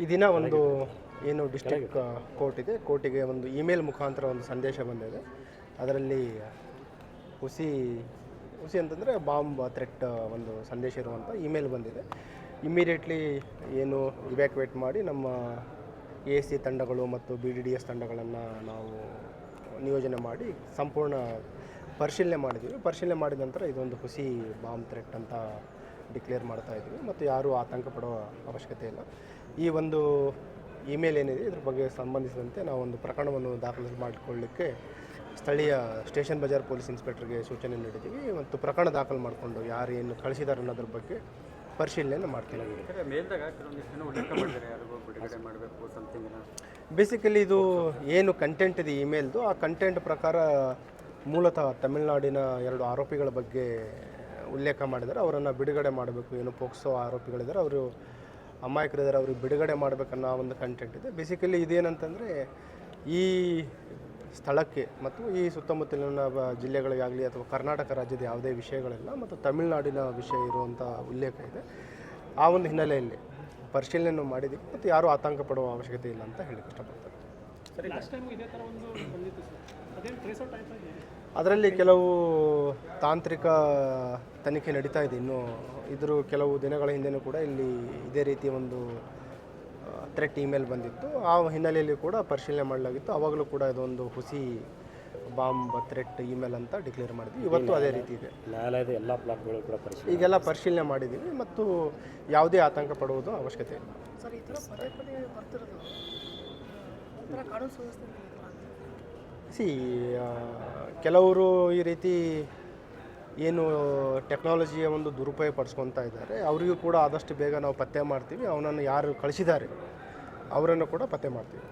ಈ ದಿನ ಒಂದು ಏನು ಡಿಸ್ಟ್ರಿಕ್ಟ್ ಕೋರ್ಟ್ ಇದೆ, ಕೋರ್ಟಿಗೆ ಒಂದು ಇಮೇಲ್ ಮುಖಾಂತರ ಒಂದು ಸಂದೇಶ ಬಂದಿದೆ. ಅದರಲ್ಲಿ ಹುಸಿ ಹುಸಿ ಅಂತಂದರೆ ಬಾಂಬ್ ಥ್ರೆಟ್ ಒಂದು ಸಂದೇಶ ಇರುವಂಥ ಇಮೇಲ್ ಬಂದಿದೆ. ಇಮ್ಮಿಡಿಯೇಟ್ಲಿ ಏನು ಇವ್ಯಾಕ್ಯುವೇಟ್ ಮಾಡಿ ನಮ್ಮ ASC ತಂಡಗಳು ಮತ್ತು BDDS ತಂಡಗಳನ್ನು ನಾವು ನಿಯೋಜನೆ ಮಾಡಿ ಸಂಪೂರ್ಣ ಪರಿಶೀಲನೆ ಮಾಡಿದ್ದೀವಿ. ಪರಿಶೀಲನೆ ಮಾಡಿದ ನಂತರ ಇದೊಂದು ಹುಸಿ ಬಾಂಬ್ ಥ್ರೆಟ್ ಅಂತ ಡಿಕ್ಲೇರ್ ಮಾಡ್ತಾ ಇದ್ದೀವಿ ಮತ್ತು ಯಾರೂ ಆತಂಕ ಪಡೋ ಅವಶ್ಯಕತೆ ಇಲ್ಲ. ಈ ಒಂದು ಇಮೇಲ್ ಏನಿದೆ ಇದ್ರ ಬಗ್ಗೆ ಸಂಬಂಧಿಸಿದಂತೆ ನಾವು ಒಂದು ಪ್ರಕರಣವನ್ನು ದಾಖಲು ಮಾಡಿಕೊಳ್ಳಲಿಕ್ಕೆ ಸ್ಥಳೀಯ ಸ್ಟೇಷನ್ ಬಜಾರ್ ಪೊಲೀಸ್ ಇನ್ಸ್ಪೆಕ್ಟರ್ಗೆ ಸೂಚನೆ ನೀಡಿದ್ದೀವಿ ಮತ್ತು ಪ್ರಕರಣ ದಾಖಲು ಮಾಡಿಕೊಂಡು ಯಾರು ಏನು ಕಳಿಸಿದ್ದಾರೆ ಅನ್ನೋದ್ರ ಬಗ್ಗೆ ಪರಿಶೀಲನೆಯನ್ನು ಮಾಡ್ತೀವಿ. ಬೇಸಿಕಲಿ ಇದು ಏನು ಕಂಟೆಂಟ್ ಇದೆ ಇಮೇಲ್ದು, ಆ ಕಂಟೆಂಟ್ ಪ್ರಕಾರ ಮೂಲತಃ ತಮಿಳುನಾಡಿನ 2 ಆರೋಪಿಗಳ ಬಗ್ಗೆ ಉಲ್ಲೇಖ ಮಾಡಿದ್ದಾರೆ. ಅವರನ್ನು ಬಿಡುಗಡೆ ಮಾಡಬೇಕು, ಏನು ಪೋಕ್ಸೋ ಆರೋಪಿಗಳಿದ್ದಾರೆ, ಅವರು ಅಮಾಯಕರಿದ್ದಾರೆ, ಅವ್ರಿಗೆ ಬಿಡುಗಡೆ ಮಾಡಬೇಕನ್ನೋ ಒಂದು ಕಂಟೆಂಟ್ ಇದೆ. ಬೇಸಿಕಲಿ ಇದೇನಂತಂದರೆ ಈ ಸ್ಥಳಕ್ಕೆ ಮತ್ತು ಈ ಸುತ್ತಮುತ್ತಲಿನ ಜಿಲ್ಲೆಗಳಿಗಾಗಲಿ ಅಥವಾ ಕರ್ನಾಟಕ ರಾಜ್ಯದ ಯಾವುದೇ ವಿಷಯಗಳಿಲ್ಲ ಮತ್ತು ತಮಿಳುನಾಡಿನ ವಿಷಯ ಇರುವಂಥ ಉಲ್ಲೇಖ ಇದೆ. ಆ ಒಂದು ಹಿನ್ನೆಲೆಯಲ್ಲಿ ಪರಿಶೀಲನೆಯನ್ನು ಮಾಡಿದ್ದೀವಿ ಮತ್ತು ಯಾರೂ ಆತಂಕ ಪಡುವ ಅವಶ್ಯಕತೆ ಇಲ್ಲ ಅಂತ ಹೇಳಕ್ಕೆ ಇಷ್ಟಪಡ್ತಾರೆ. ಅದರಲ್ಲಿ ಕೆಲವು ತಾಂತ್ರಿಕ ತನಿಖೆ ನಡೀತಾ ಇದೆ. ಇನ್ನು ಇದ್ರ ಕೆಲವು ದಿನಗಳ ಹಿಂದೆಯೂ ಕೂಡ ಇಲ್ಲಿ ಇದೇ ರೀತಿ ಒಂದು ಥ್ರೆಟ್ ಇಮೇಲ್ ಬಂದಿತ್ತು. ಆ ಹಿನ್ನೆಲೆಯಲ್ಲಿ ಕೂಡ ಪರಿಶೀಲನೆ ಮಾಡಲಾಗಿತ್ತು. ಆವಾಗಲೂ ಕೂಡ ಇದೊಂದು ಹುಸಿ ಬಾಂಬ್ ಥ್ರೆಟ್ ಇಮೇಲ್ ಅಂತ ಡಿಕ್ಲೇರ್ ಮಾಡಿದ್ವಿ. ಇವತ್ತು ಅದೇ ರೀತಿ ಇದೆ. ನ್ಯಾಯಾಲಯದ ಎಲ್ಲ ಬ್ಲಾಕ್ಗಳು ಕೂಡ ಈಗೆಲ್ಲ ಪರಿಶೀಲನೆ ಮಾಡಿದ್ದೀವಿ ಮತ್ತು ಯಾವುದೇ ಆತಂಕ ಪಡುವುದು ಅವಶ್ಯಕತೆ ಇಲ್ಲ. ಕೆಲವರು ಈ ರೀತಿ ಏನು ಟೆಕ್ನಾಲಜಿಯ ಒಂದು ದುರುಪಯೋಗ ಪಡಿಸ್ಕೊತಾ ಇದ್ದಾರೆ, ಅವರಿಗೂ ಕೂಡ ಆದಷ್ಟು ಬೇಗ ನಾವು ಪತ್ತೆ ಮಾಡ್ತೀವಿ. ಅವನನ್ನು ಯಾರು ಕಳಿಸಿದ್ದಾರೆ ಅವರನ್ನು ಕೂಡ ಪತ್ತೆ ಮಾಡ್ತೀವಿ.